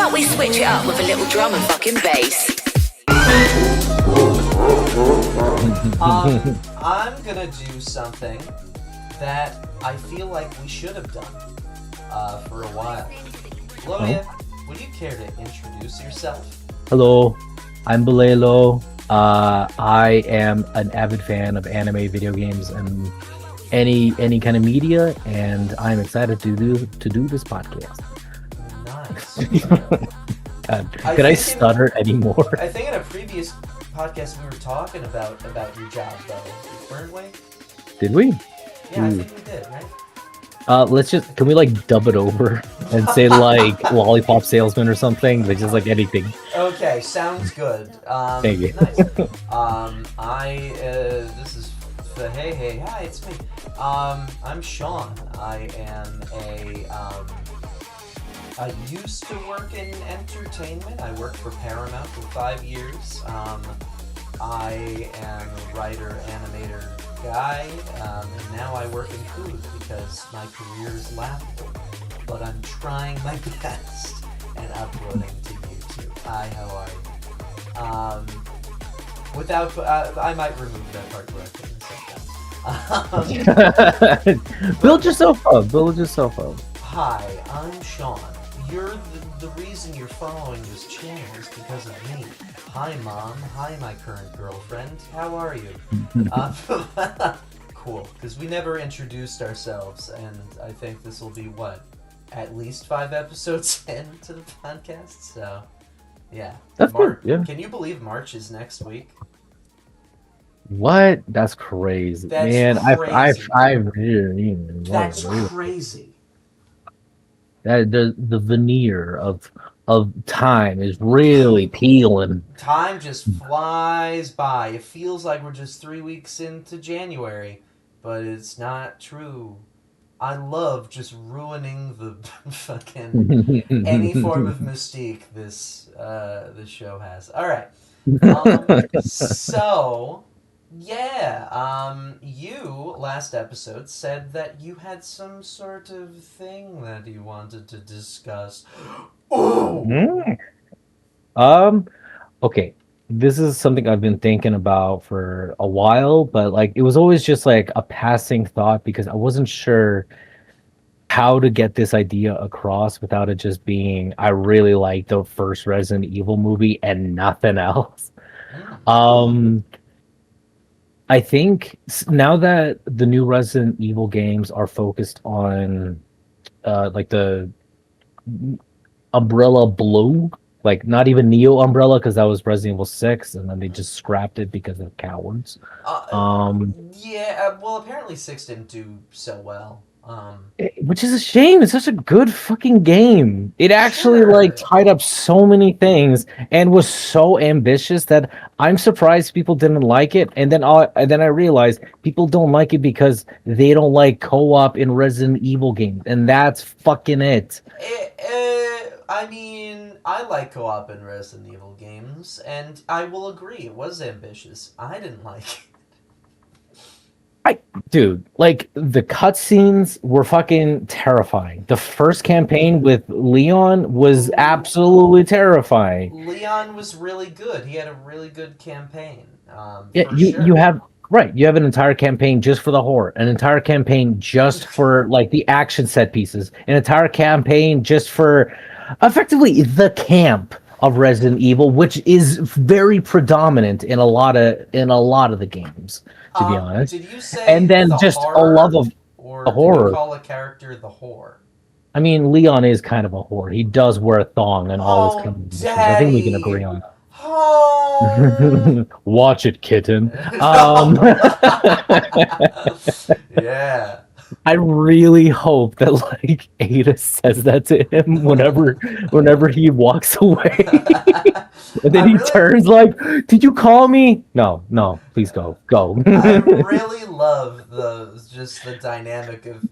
about we switch it up with a little drum and fucking bass? I'm gonna do something that I feel like we should have done for a while. Gloria, would you care to introduce yourself? Hello, I'm Balelo. I am an avid fan of anime, video games, and any kind of media, and I'm excited to do this podcast. Nice. Could I stutter anymore? I think in a previous podcast we were talking about your job, though, weren't we? Did we? Yeah, I think we did, right? Can we like dub it over and say like lollipop salesman or something? Like just like anything. Okay, sounds good. Thank you. Nice. This is hey, hi, it's me. I'm Sean. I used to work in entertainment. I worked for Paramount for 5 years. I am a writer, animator guy, and now I work in food because my career is laughable. But I'm trying my best and uploading to YouTube. Hi, how are you? I might remove that part where I couldn't. Build yourself up. Build yourself up. Hi, I'm Sean. You're the reason you're following this channel is because of me. Hi, Mom. Hi, my current girlfriend. How are you? Cool, because we never introduced ourselves, and I think this will be, at least 5 episodes into the podcast, so, yeah. That's good, yeah. Can you believe March is next week? What? That's crazy. That's Man, crazy. That's crazy. That the veneer of time is really peeling. Time just flies by. It feels like we're just 3 weeks into January, but it's not true. I love just ruining the fucking any form of mystique this show has. All right. So yeah, you last episode said that you had some sort of thing that you wanted to discuss. Okay. This is something I've been thinking about for a while, but like it was always just like a passing thought because I wasn't sure how to get this idea across without it just being I really like the first Resident Evil movie and nothing else. I think now that the new Resident Evil games are focused on like the Umbrella Blue, like not even Neo Umbrella because that was Resident Evil 6 and then they just scrapped it because of cowards. Yeah, well apparently 6 didn't do so well. Which is a shame. It's such a good fucking game. It actually like tied up so many things and was so ambitious that I'm surprised people didn't like it. And then I realized people don't like it because they don't like co-op in Resident Evil games, and that's fucking it. I mean, I like co-op in Resident Evil games, and I will agree it was ambitious. I didn't like it. Dude, like the cutscenes were fucking terrifying. The first campaign with Leon was absolutely terrifying. Leon was really good. He had a really good campaign. Yeah, you have an entire campaign just for the horror, an entire campaign just for like the action set pieces, an entire campaign just for effectively the camp of Resident Evil, which is very predominant in a lot of the games, to be honest. Did you say and then just a love of or the horror? Did you call a character the whore? I mean, Leon is kind of a whore. He does wear a thong and all his combinations. I think we can agree on that. Oh. Watch it, kitten. Yeah. I really hope that like Ada says that to him whenever he walks away. And then he turns like, "Did you call me?" No, please go. I really love the dynamic of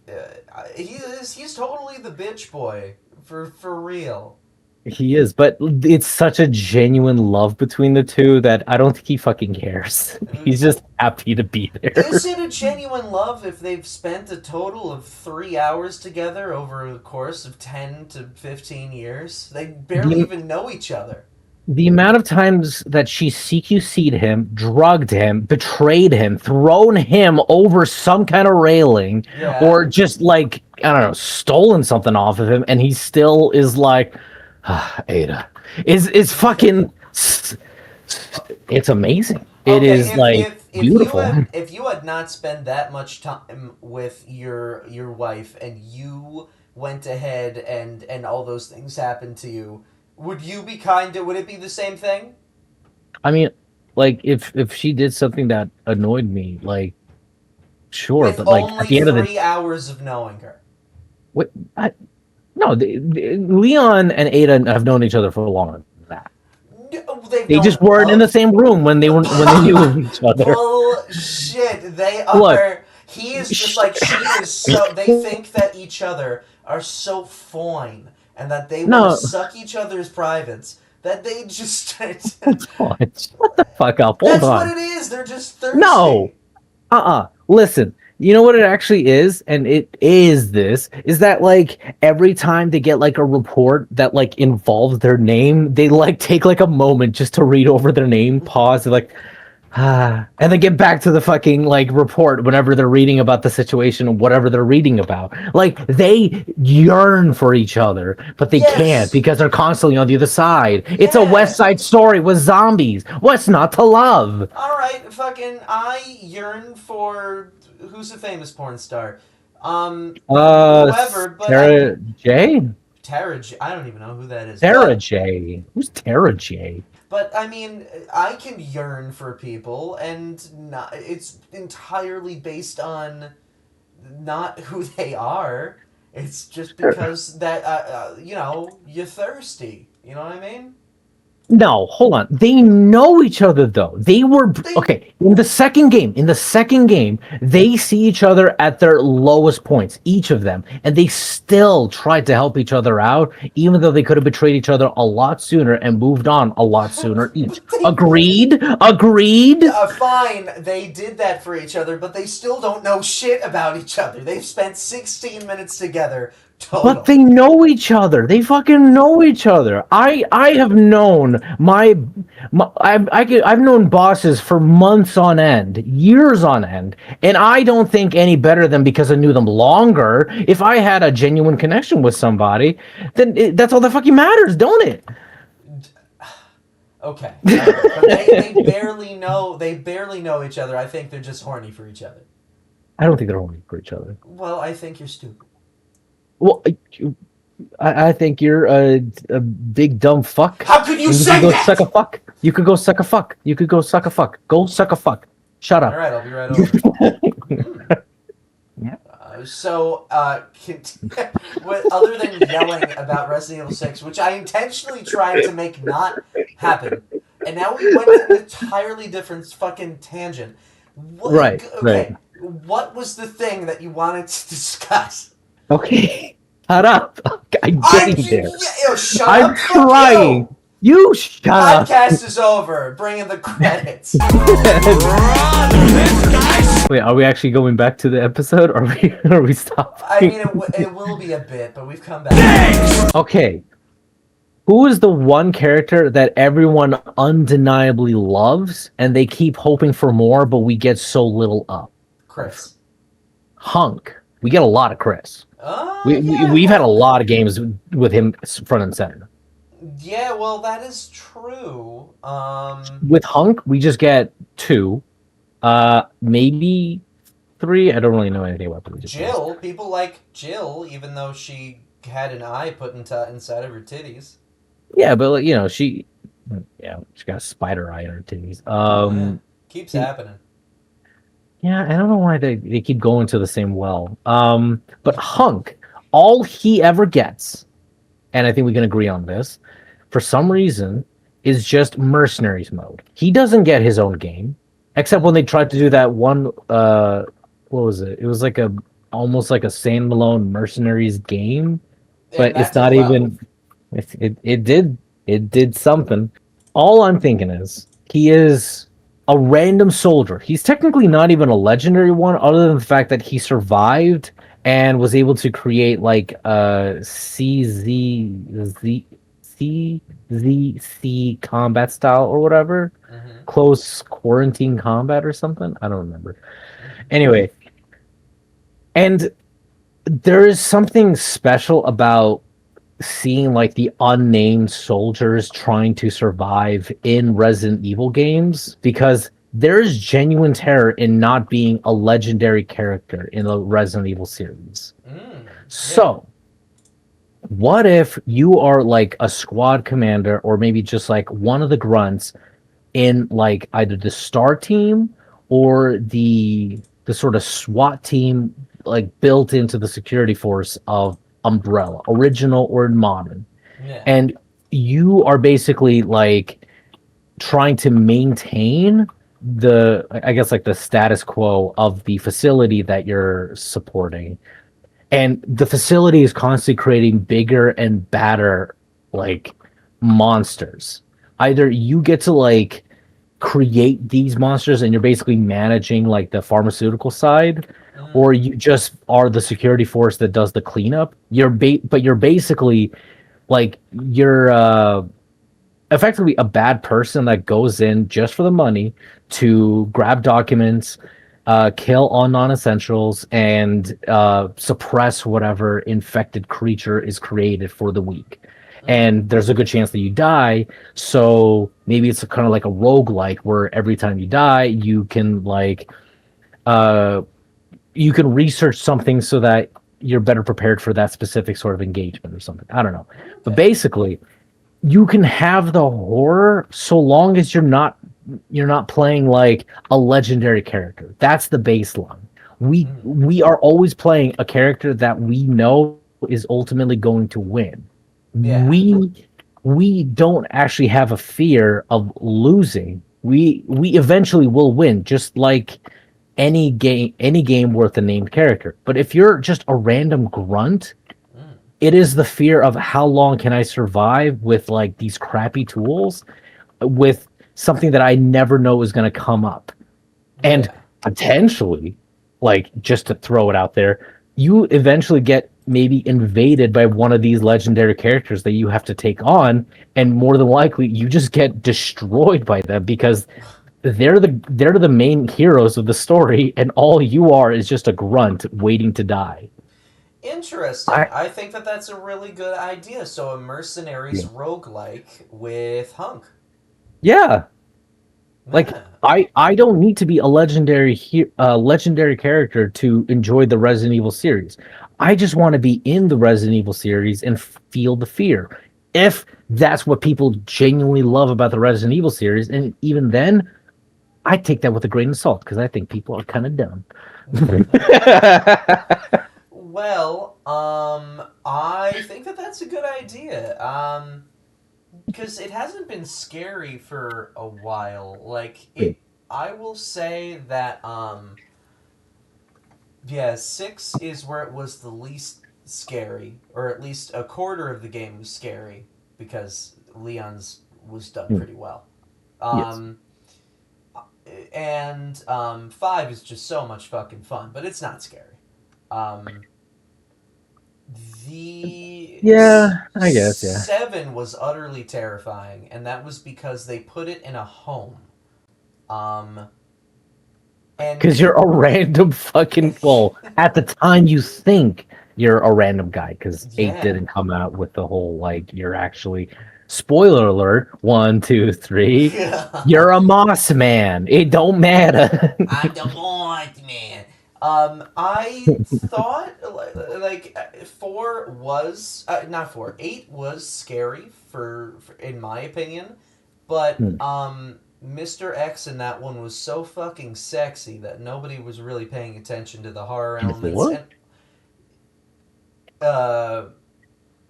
he's totally the bitch boy for real. He is, but it's such a genuine love between the two that I don't think he fucking cares. He's just happy to be there. Is it a genuine love if they've spent a total of 3 hours together over the course of 10 to 15 years? They barely even know each other. The amount of times that she CQC'd him, drugged him, betrayed him, thrown him over some kind of railing, or just like, I don't know, stolen something off of him, and he still is like, Ada. Is fucking... It's amazing. It is beautiful. If you had not spent that much time with your wife and you went ahead and all those things happened to you, would it be the same thing? I mean, like if she did something that annoyed me, like sure, with but like only at the end of 3 hours of knowing her. No, Leon and Ada have known each other for longer than that. They just weren't in the same room when they knew of each other. Bullshit. They are. Look, he is just like she is. So they think that each other are so fine and that they want to suck each other's privates that they just. Shut the fuck up. Hold That's on. what it is. They're just thirsty. No. Listen. You know what it actually is, and it is that like every time they get like a report that like involves their name, they like take like a moment just to read over their name, pause, and like, and then get back to the fucking like report whenever they're reading about the situation or whatever they're reading about. Like they yearn for each other, but they can't because they're constantly on the other side. It's a West Side Story with zombies. What's not to love? All right, fucking, I yearn for. Who's a famous porn star? Whoever, but Tara J? Tara J. I don't even know who that is. Tara J. Who's Tara J? But I mean, I can yearn for people, and it's entirely based on not who they are. It's just because that you're thirsty. You know what I mean? No, hold on. They know each other though. Okay. In the second game, they see each other at their lowest points, each of them, and they still tried to help each other out, even though they could have betrayed each other a lot sooner and moved on a lot sooner each. Agreed. Fine, they did that for each other, but they still don't know shit about each other. They've spent 16 minutes together. Total. But they know each other. They fucking know each other. I have known I've known bosses for months on end, years on end, and I don't think any better than because I knew them longer. If I had a genuine connection with somebody, then that's all that fucking matters, don't it? Okay, but they barely know. They barely know each other. I think they're just horny for each other. I don't think they're horny for each other. Well, I think you're stupid. Well, I think you're a big dumb fuck. How could you say that? Suck a fuck. You could go suck a fuck. You could go suck a fuck. Go suck a fuck. Shut up. All right, I'll be right over. Other than yelling about Resident Evil 6, which I intentionally tried to make not happen, and now we went in an entirely different fucking tangent. Right. What was the thing that you wanted to discuss? Okay, shut up. I'm getting there. Shut I'm up. trying. You shut up. Podcast is over. Bring in the credits. Wait, are we actually going back to the episode, or are we stopping? I mean, it will be a bit, but we've come back. Okay. Who is the one character that everyone undeniably loves, and they keep hoping for more, but we get so little up? Chris. Hunk. We get a lot of Chris. We've had a lot of games with him front and center. Yeah, well, that is true. With Hunk, we just get 2, maybe 3. I don't really know anything about them. Jill, people like Jill, even though she had an eye put inside of her titties. Yeah, but she got a spider eye in her titties. Keeps happening. Yeah, I don't know why they keep going to the same well. But Hunk, all he ever gets, and I think we can agree on this, for some reason, is just mercenaries mode. He doesn't get his own game, except when they tried to do that one. What was it? It was like almost like a standalone mercenaries game, but it's not even. It did something. All I'm thinking is he is a random soldier. He's technically not even a legendary one, other than the fact that he survived and was able to create like CZC combat style or whatever, Mm-hmm. close quarantine combat or something. I don't remember. Mm-hmm. Anyway, and there is something special about seeing like the unnamed soldiers trying to survive in Resident Evil games because there is genuine terror in not being a legendary character in the Resident Evil series. Yeah. So, what if you are like a squad commander or maybe just like one of the grunts in like either the star team or the sort of SWAT team like built into the security force of Umbrella, original or modern. Yeah. And you are basically like trying to maintain the I guess like the status quo of the facility that you're supporting. And the facility is constantly creating bigger and badder like monsters. Either you get to like create these monsters and you're basically managing like the pharmaceutical side, Mm. or you just are the security force that does the cleanup. But you're basically like you're effectively a bad person that goes in just for the money to grab documents, kill all non-essentials, and suppress whatever infected creature is created for the week. Mm. And there's a good chance that you die. So maybe it's kind of like a roguelike where every time you die, uh, you can research something so that you're better prepared for that specific sort of engagement or something. I don't know. But Okay. basically, you can have the horror so long as you're not playing like a legendary character. That's the baseline. We Mm. we are always playing a character that we know is ultimately going to win. Yeah. We don't actually have a fear of losing. We eventually will win, just like any game worth a named character. But if you're just a random grunt, Mm. it is the fear of how long can I survive with like these crappy tools with something that I never know is going to come up. And Yeah. potentially, like just to throw it out there, you eventually get maybe invaded by one of these legendary characters that you have to take on, and more than likely you just get destroyed by them because they're the main heroes of the story, and all you are is just a grunt waiting to die. Interesting. I I think that that's a really good idea. So a mercenaries Yeah. roguelike with Hunk. Yeah, like Yeah. I don't need to be a legendary character to enjoy the Resident Evil series. I just want to be in the Resident Evil series and feel the fear. If that's what people genuinely love about the Resident Evil series, and even then, I take that with a grain of salt because I think people are kind of dumb. Well, I think that that's a good idea. Because it hasn't been scary for a while. Like it, I will say that yeah, 6 is where it was the least scary, or at least a quarter of the game was scary because Leon's was done pretty well. Yes. Um, and 5 is just so much fucking fun, but it's not scary. Um, Yeah, I guess, yeah. 7 was utterly terrifying, and that was because they put it in a home. Um, and Because you're a random fucking. Well, at the time you think you're a random guy, because 8 yeah. didn't come out with the whole, like, you're actually. Spoiler alert, 1, 2, 3. You're a moss man. It don't matter. I'm the Moth Man. I thought like 4 was not 4. 8 was scary for in my opinion, but Hmm. Mr. X in that one was so fucking sexy that nobody was really paying attention to the horror In elements. 4? And uh,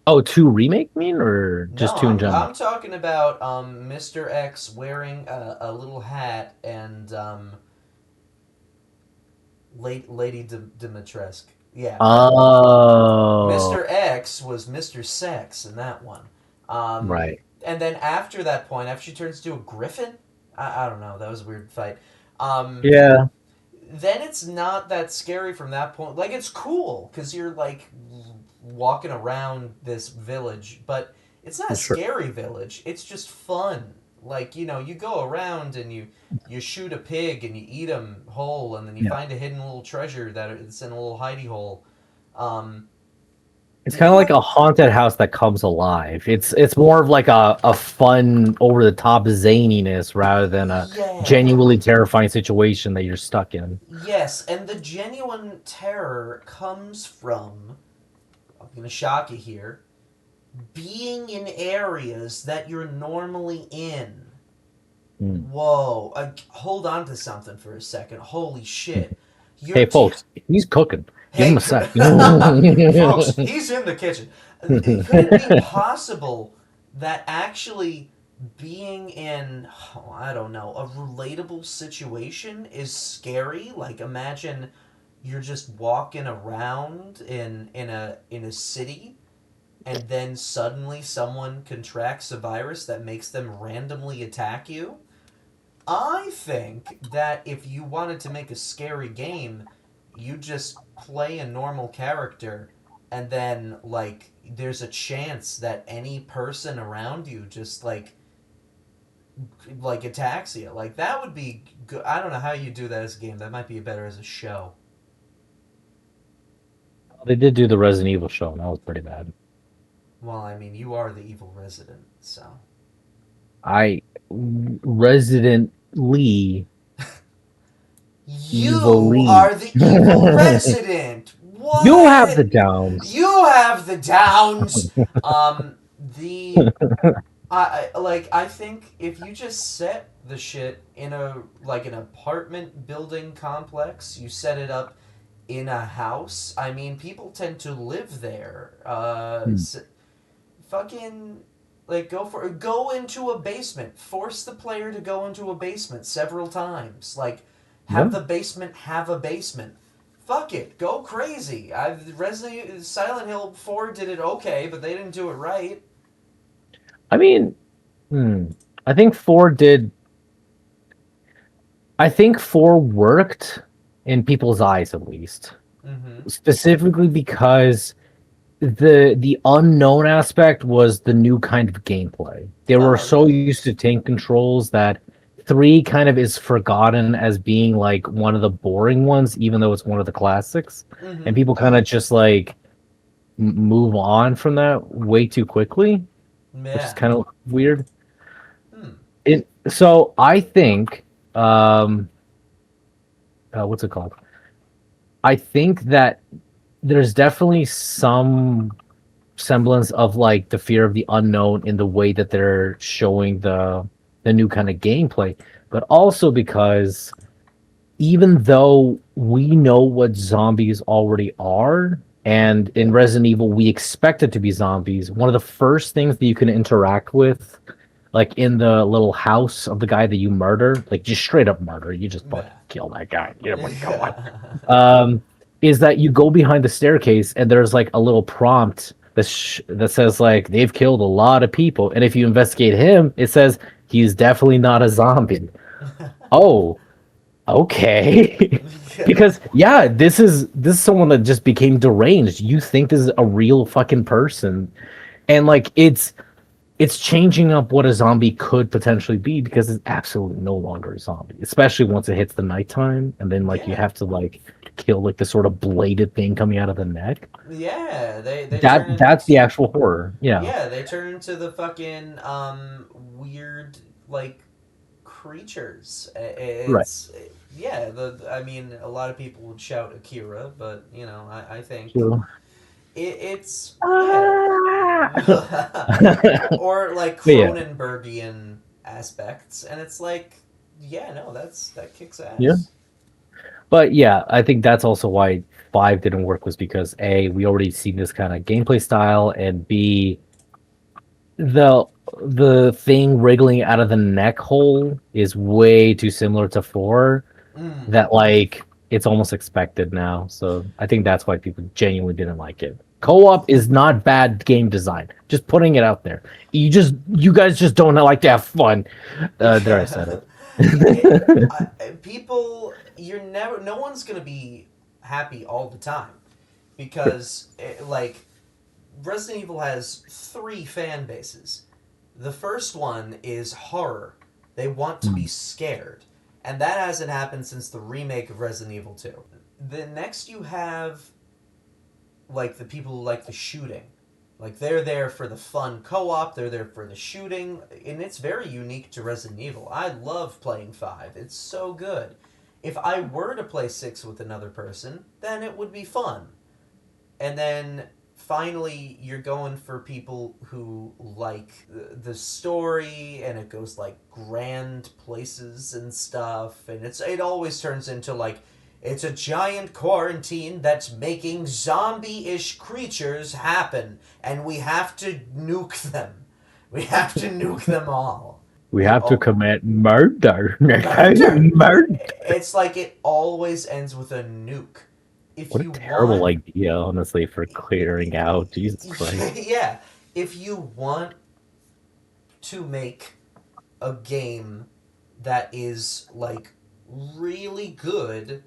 Oh, 2 remake mean or no, just 2 in I'm general? talking about Mr. X wearing a little hat and Lady Dimitrescu. Yeah, that one. Oh. Mr. X was Mr. Sex in that one. Right. And then after that point, after she turns into a griffin, I don't know, that was a weird fight. Um, Yeah. then it's not that scary from that point. Like, it's cool because you're like walking around this village, but it's not a Sure. scary village. It's just fun. Like, you go around and you shoot a pig and you eat him whole, and then you Yeah. find a hidden little treasure that it's in a little hidey hole. Um, It's did kind of you like have? a haunted house that comes alive. It's more of like a fun, over the top zaniness rather than a Yeah. genuinely terrifying situation that you're stuck in. Yes, and the genuine terror comes from, I'm going to shock you here, being in areas that you're normally in. Mm. Whoa, hold on to something for a second. Holy shit. Hey, folks, he's cooking. Give him Hey, a sec. folks, he's in the kitchen. Could it be possible that actually being in, oh, I don't know, a relatable situation is scary? Like, imagine you're just walking around in a city, and then suddenly someone contracts a virus that makes them randomly attack you. I think that if you wanted to make a scary game, you just play a normal character, and then like there's a chance that any person around you just like attacks you. Like that would be good. I don't know how you do that as a game. That might be better as a show. They did do the Resident Evil show, and that was pretty bad. Well, I mean, you are the evil resident, so. I Resident Lee You evilly. are the evil resident. What? You have the downs. You have the downs. The I think if you just set the shit in a like an apartment building complex, you set it up in a house. I mean, people tend to live there. Hmm. Fucking like go into a basement. Force the player to go into a basement several times. Like have Yeah. the basement have a basement. Fuck it, go crazy. Silent Hill 4 did it okay, but they didn't do it right. I mean, hmm, I think four did. I think four worked in people's eyes, at least, Mm-hmm. specifically because the unknown aspect was the new kind of gameplay. They were Oh so yeah. used to tank controls that three kind of is forgotten as being like one of the boring ones, even though it's one of the classics, and Mm-hmm. people kind of just like move on from that way too quickly, which is Yeah. kind of weird. Hmm. So I think, what's it called? I think that there's definitely some semblance of like the fear of the unknown in the way that they're showing the new kind of gameplay, but also because even though we know what zombies already are, and in Resident Evil we expect it to be zombies, one of the first things that you can interact with, like in the little house of the guy that you murder, like just straight up murder, you just fucking Yeah. kill that guy. You know, like, come on. Is that you go behind the staircase and there's like a little prompt that says like they've killed a lot of people, and if you investigate him, it says he's definitely not a zombie. Oh, okay. Because yeah, this is someone that just became deranged. You think this is a real fucking person, and like it's changing up what a zombie could potentially be, because it's absolutely no longer a zombie, especially once it hits the nighttime, and then like you Yeah. have to like kill like the sort of bladed thing coming out of the neck. Yeah, they turn That's into the actual horror. Yeah. yeah, they turn into the fucking weird like creatures. Right. It's yeah, the I mean a lot of people would shout Akira, but I think True. it's yeah. Ah! Or like But yeah, Cronenbergian aspects, and it's like yeah, no, that kicks yeah. ass. But yeah, I think that's also why five didn't work, was because A, we already seen this kind of gameplay style, and B, the the thing wriggling out of the neck hole is way too similar to four, Mm. that like it's almost expected now. So I think that's why people genuinely didn't like it. Co-op is not bad game design. Just putting it out there. You guys just don't like to have fun. There, I said it. People, no one's gonna be happy all the time because like Resident Evil has 3 fan bases. The first one is horror. They want to be scared, and that hasn't happened since the remake of Resident Evil 2. The next you have like the people who like the shooting. Like they're there for the fun co-op, they're there for the shooting, and it's very unique to Resident Evil. I love playing 5. It's so good. If I were to play 6 with another person, then it would be fun. And then finally you're going for people who like the story, and it goes like grand places and stuff, and it always turns into like it's a giant quarantine that's making zombie-ish creatures happen, and we have to nuke them. We have to nuke them all. We have to commit murder. Murder. It's like it always ends with a nuke. What a terrible idea, honestly, for clearing out. Jesus Christ. Yeah. If you want to make a game that is like really good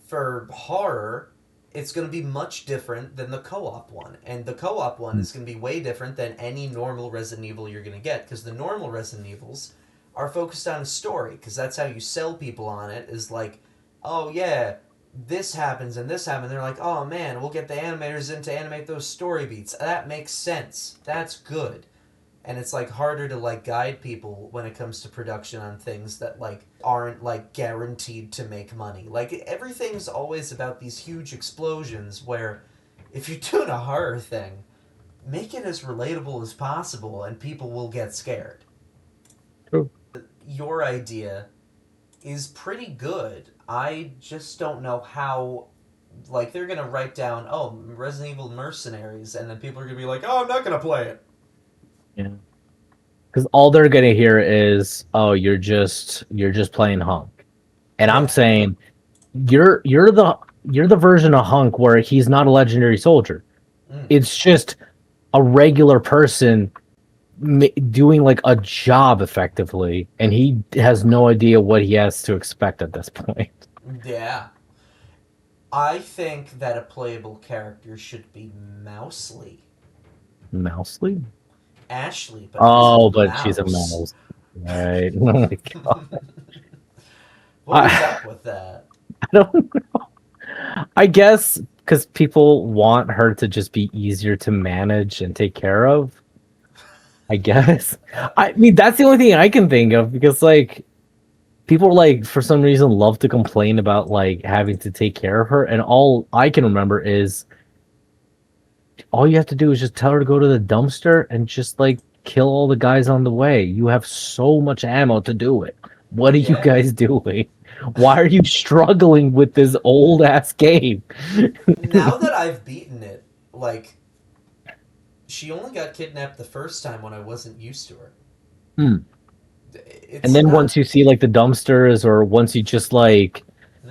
for horror, it's going to be much different than the co-op one. And the co-op one is going to be way different than any normal Resident Evil you're going to get, because the normal Resident Evils are focused on a story, because that's how you sell people on it, is like, oh yeah, this happens and this happens. They're like, oh man, we'll get the animators in to animate those story beats. That makes sense. That's good. And it's like harder to like guide people when it comes to production on things that like aren't like guaranteed to make money. Like everything's always about these huge explosions, where if you're doing a horror thing, make it as relatable as possible and people will get scared. True. Your idea is pretty good. I just don't know how, like, they're gonna write down, oh, Resident Evil Mercenaries, and then people are gonna be like, oh, I'm not gonna play it. Yeah, because all they're gonna hear is, "Oh, you're just playing Hunk," and I'm saying, you're the version of Hunk where he's not a legendary soldier. It's just a regular person doing like a job effectively, and he has no idea what he has to expect at this point. Yeah. I think that a playable character should be Mousely. Mousely? Ashley, but she's a mouse. Right. Oh my God. What was up with that? I don't know. I guess because people want her to just be easier to manage and take care of. I guess. I mean, that's the only thing I can think of, because like people like for some reason love to complain about like having to take care of her, and all I can remember is all you have to do is just tell her to go to the dumpster and just like kill all the guys on the way. You have so much ammo to do it. What are you guys doing? Why are you struggling with this old ass game? Now that I've beaten it, like, she only got kidnapped the first time when I wasn't used to her. And then once you see like the dumpsters, or once you just like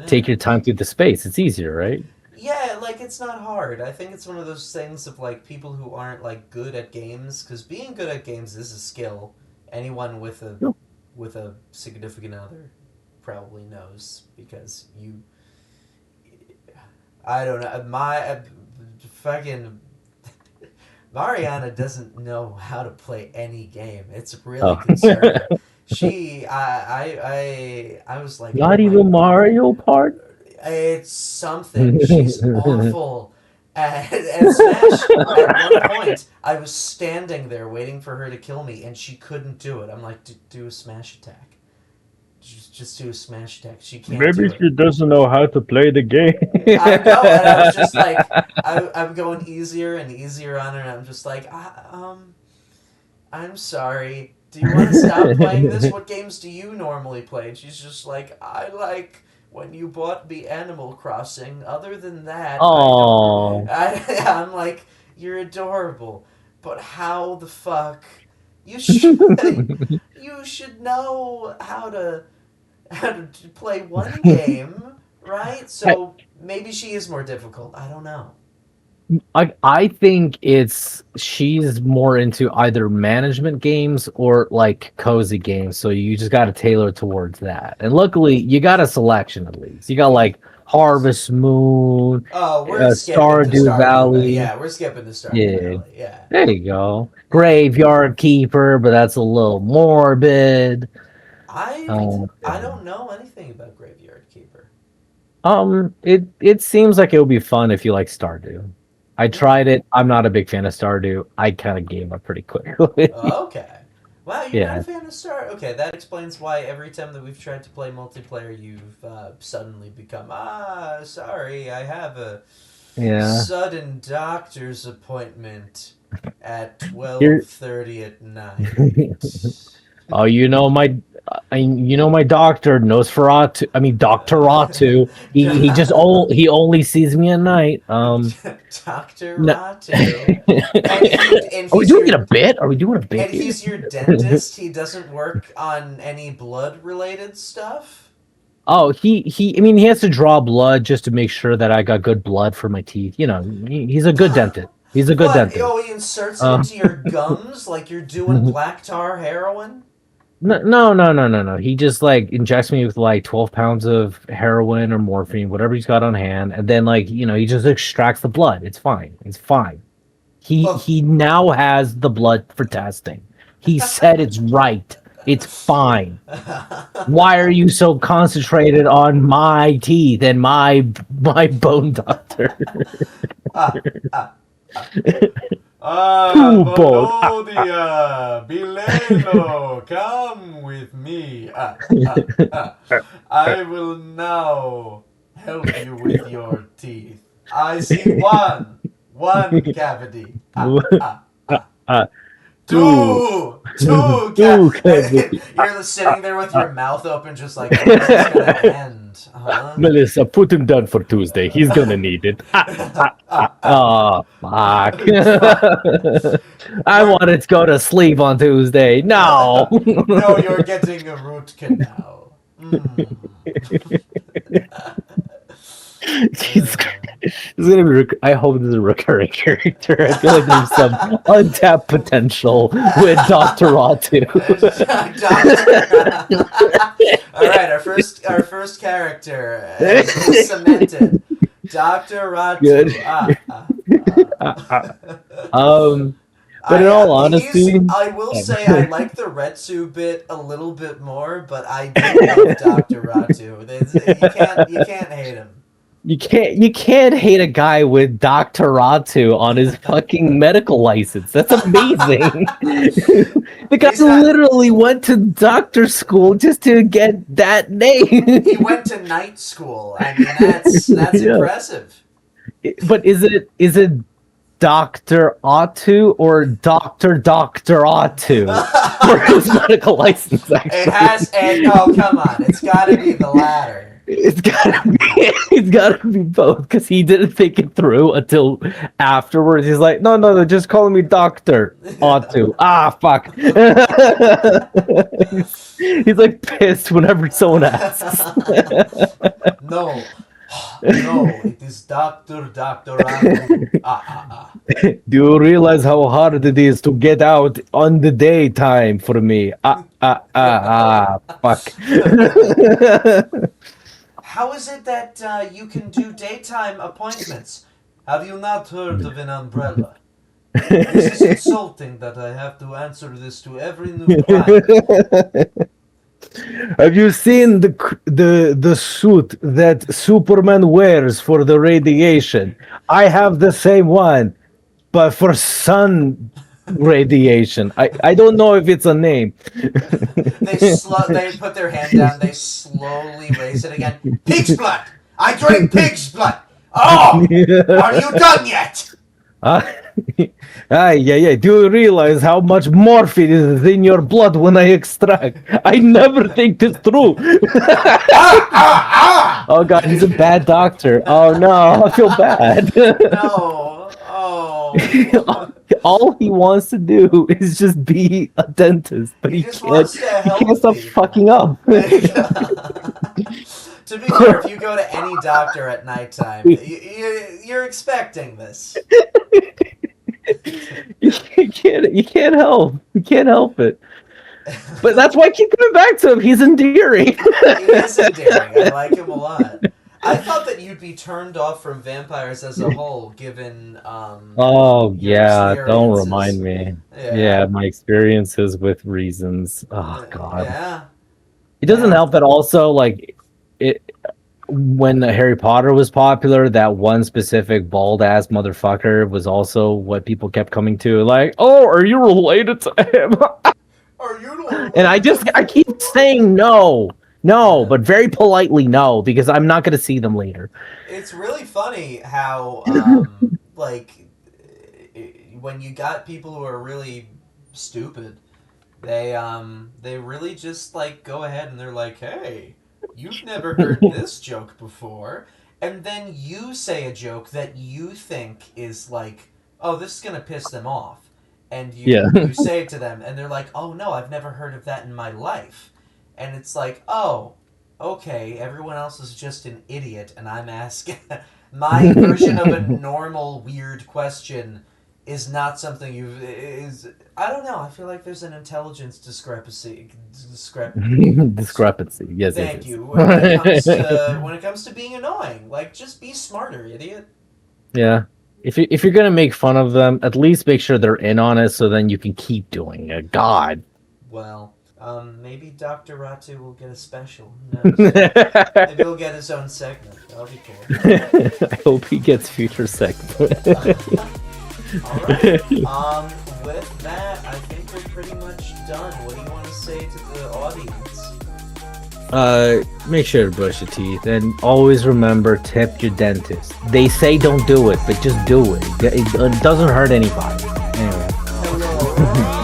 take your time through the space, it's easier, right? Yeah, like, it's not hard. I think it's one of those things of like people who aren't like good at games, because being good at games is a skill. Anyone with a significant other probably knows, because I don't know, my fucking Mariana doesn't know how to play any game. It's really concerning. I was like, not even Mario Party. It's something. She's awful. And Smash, at one point, I was standing there waiting for her to kill me, and she couldn't do it. I'm like, do a smash attack. Just do a smash attack. She can't. Maybe she doesn't know how to play the game. I know, and I was just like, I'm going easier and easier on her, and I'm just like, I'm sorry. Do you want to stop playing this? What games do you normally play? And she's just like, I like when you bought me Animal Crossing. Other than that, I'm like, you're adorable, but how the fuck? You should know how to play one game, right? So maybe she is more difficult. I don't know. I think she's more into either management games or like cozy games, so you just got to tailor towards that. And luckily, you got a selection at least. You got like Harvest Moon, Oh, we're skipping the Stardew Valley. Yeah, we're skipping the Stardew Yeah, Valley. Yeah. there you go. Graveyard Keeper, but that's a little morbid. I don't know anything about Graveyard Keeper. It seems like it would be fun if you like Stardew. I tried it. I'm not a big fan of Stardew. I kind of gave up pretty quickly. Okay. Wow, you're not Yeah. a fan of Star. Okay, that explains why every time that we've tried to play multiplayer, you've suddenly become sorry, I have a Yeah. sudden doctor's appointment at You're 12:30 at night. Oh, you know my doctor Nosferatu. I mean Doctoratu. He only sees me at night. Doctor No. Ratu. And Are we he's doing your, a bit? Are we doing a bit? and he's your dentist. He doesn't work on any blood related stuff. Oh, I mean he has to draw blood just to make sure that I got good blood for my teeth. You know, he's a good dentist. He's a good What? dentist. Oh, he inserts it into your gums like you're doing black tar heroin? No. He just like injects me with like 12 pounds of heroin or morphine, whatever he's got on hand, and then like he just extracts the blood. It's fine. It's fine. He now has the blood for testing. He said it's right. It's fine. Why are you so concentrated on my teeth and my bone doctor? Bolodia, Bilelo, come with me. I will now help you with your teeth. I see one cavity. Two cavities. You're sitting there with your mouth open, just like, oh, this is gonna end. Melissa, put him down for Tuesday. He's gonna need it. Oh, fuck. I wanted to go to sleep on Tuesday. No. No, you're getting a root canal. Jesus Christ. It's gonna be. I hope this is a recurring character. I feel like there's some untapped potential with Doctoratu. All right, our first character is cemented. Doctoratu. Good. But in all honesty, I will say I like the Retsu bit a little bit more, but I do love Doctoratu. You can't hate him. You can't hate a guy with Doctoratu on his fucking medical license. That's amazing. The guy literally went to doctor school just to get that name. He went to night school. I mean, that's impressive. But is it Dr. Atu or Dr. Atu for his medical license? Actually, oh, come on, it's got to be the latter. It's gotta be both, because he didn't think it through until afterwards. He's like, no, just call me Doctor Atu. Fuck. He's like pissed whenever someone asks. No, it is Doctoratu. Do you realize how hard it is to get out on the daytime for me? Fuck. How is it that you can do daytime appointments? Have you not heard of an umbrella? This is insulting that I have to answer this to every new client. Have you seen the suit that Superman wears for the radiation? I have the same one, but for sun radiation. I don't know if it's a name. They put their hand down, they slowly raise it again. Pig's blood! I drink pig's blood! Oh! Are you done yet? Yeah. Do you realize how much morphine is in your blood when I extract? I never think this through. Oh god, he's a bad doctor. Oh no, I feel bad. No. Oh. All he wants to do is just be a dentist, but he can't stop fucking up. To be fair, if you go to any doctor at nighttime, you're expecting this. You can't help it. But that's why I keep coming back to him. He's endearing. He is endearing. I like him a lot. I thought that you'd be turned off from vampires as a whole, given oh yeah, don't experiences. remind me. Yeah, my experiences with reasons. Oh god. Yeah. It doesn't help that also like it when Harry Potter was popular, that one specific bald ass motherfucker was also what people kept coming to. Like, oh, are you related to him? Are you related? And I keep saying no, but very politely no, because I'm not going to see them later. It's really funny how like when you got people who are really stupid, they really just like go ahead and they're like, hey, you've never heard this joke before, and then you say a joke that you think is like, oh, this is gonna piss them off, and you say it to them, and they're like, oh no, I've never heard of that in my life, and it's like, oh, okay, everyone else is just an idiot, and I'm asking my version of a normal weird question is not something I don't know. I feel like there's an intelligence discrepancy. Discrepancy. Yes. Thank you. When it comes to being annoying, like just be smarter, idiot. Yeah. If you're gonna make fun of them, at least make sure they're in on it, so then you can keep doing it. God. Well, maybe Doctoratu will get a special. Who knows? Maybe he'll get his own segment. That'll be cool. I hope he gets future segment. Alright. With that, I think we're pretty much done. What do you want to say to the audience? Make sure to brush your teeth, and always remember, tip your dentist. They say don't do it, but just do it. It doesn't hurt anybody. Anyway. Hello.